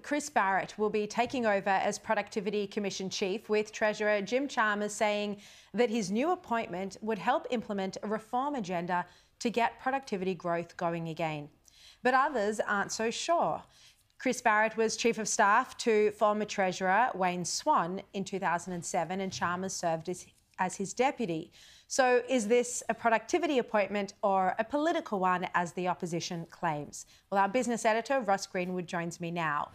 Chris Barrett will be taking over as Productivity Commission Chief, with Treasurer Jim Chalmers saying that his new appointment would help implement a reform agenda to get productivity growth going again. But others aren't so sure. Chris Barrett was Chief of Staff to former Treasurer Wayne Swan in 2007, and Chalmers served as his deputy. So is this a productivity appointment or a political one, as the opposition claims? Well, our business editor, Ross Greenwood, joins me now.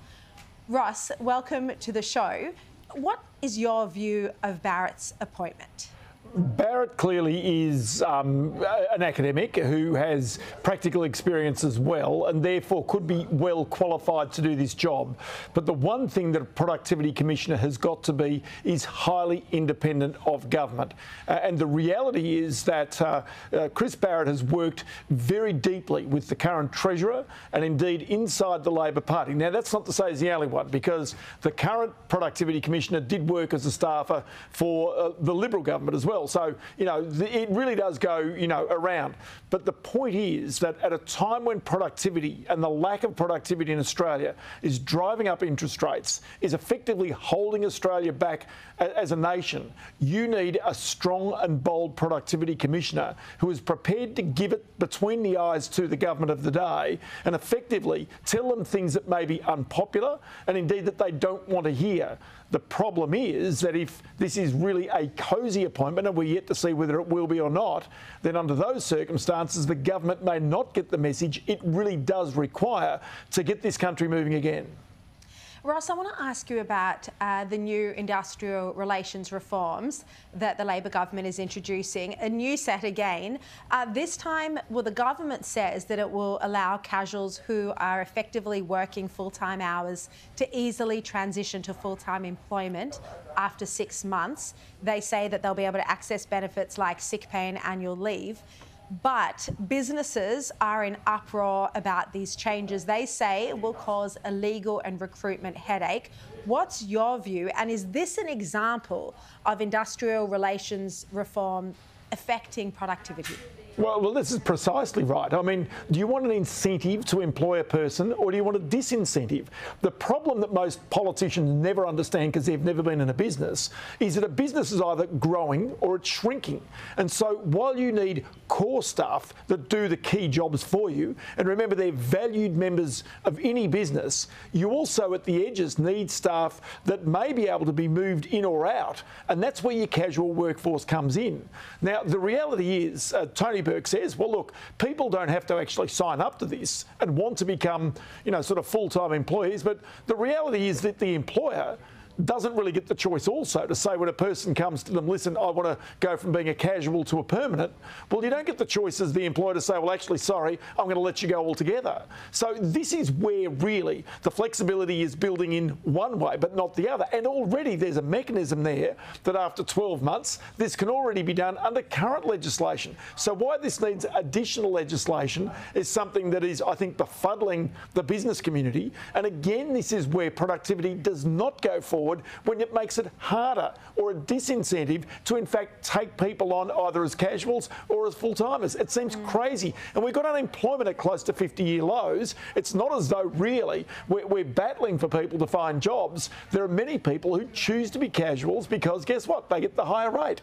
Ross, welcome to the show. What is your view of Barrett's appointment? Barrett clearly is an academic who has practical experience as well, and therefore could be well qualified to do this job. But the one thing that a productivity commissioner has got to be is highly independent of government. And the reality is that Chris Barrett has worked very deeply with the current Treasurer and indeed inside the Labor Party. Now, that's not to say he's the only one, because the current productivity commissioner did work as a staffer for the Liberal government as well. So, it really does go, around. But the point is that at a time when productivity and the lack of productivity in Australia is driving up interest rates, is effectively holding Australia back as a nation, you need a strong and bold productivity commissioner who is prepared to give it between the eyes to the government of the day and effectively tell them things that may be unpopular and indeed that they don't want to hear. The problem is that if this is really a cosy appointment, and we're yet to see whether it will be or not, then under those circumstances the government may not get the message it really does require to get this country moving again. Ross, I want to ask you about the new industrial relations reforms that the Labor government is introducing, a new set again. This time, well, the government says that it will allow casuals who are effectively working full-time hours to easily transition to full-time employment after 6 months. They say that they'll be able to access benefits like sick pay and annual leave. But businesses are in uproar about these changes. They say it will cause a legal and recruitment headache. What's your view? And is this an example of industrial relations reform affecting productivity? Well, this is precisely right. I mean, do you want an incentive to employ a person, or do you want a disincentive? The problem that most politicians never understand, because they've never been in a business, is that a business is either growing or it's shrinking. And so while you need core staff that do the key jobs for you, and remember they're valued members of any business, you also at the edges need staff that may be able to be moved in or out, and that's where your casual workforce comes in. Now, the reality is, Tony Burke says, well, look, people don't have to actually sign up to this and want to become, sort of full-time employees. But the reality is that the employer doesn't really get the choice also to say when a person comes to them, listen, I want to go from being a casual to a permanent. Well, you don't get the choice as the employer to say, well, actually, sorry, I'm going to let you go altogether. So this is where really the flexibility is building in one way, but not the other. And already there's a mechanism there that after 12 months, this can already be done under current legislation. So why this needs additional legislation is something that is, I think, befuddling the business community. And again, this is where productivity does not go forward when it makes it harder or a disincentive to in fact take people on either as casuals or as full-timers. It seems crazy. And we've got unemployment at close to 50-year lows. It's not as though really we're battling for people to find jobs. There are many people who choose to be casuals because guess what? They get the higher rate.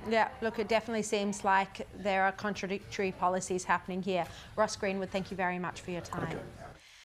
Yeah, look, it definitely seems like there are contradictory policies happening here. Ross Greenwood, thank you very much for your time. Okay.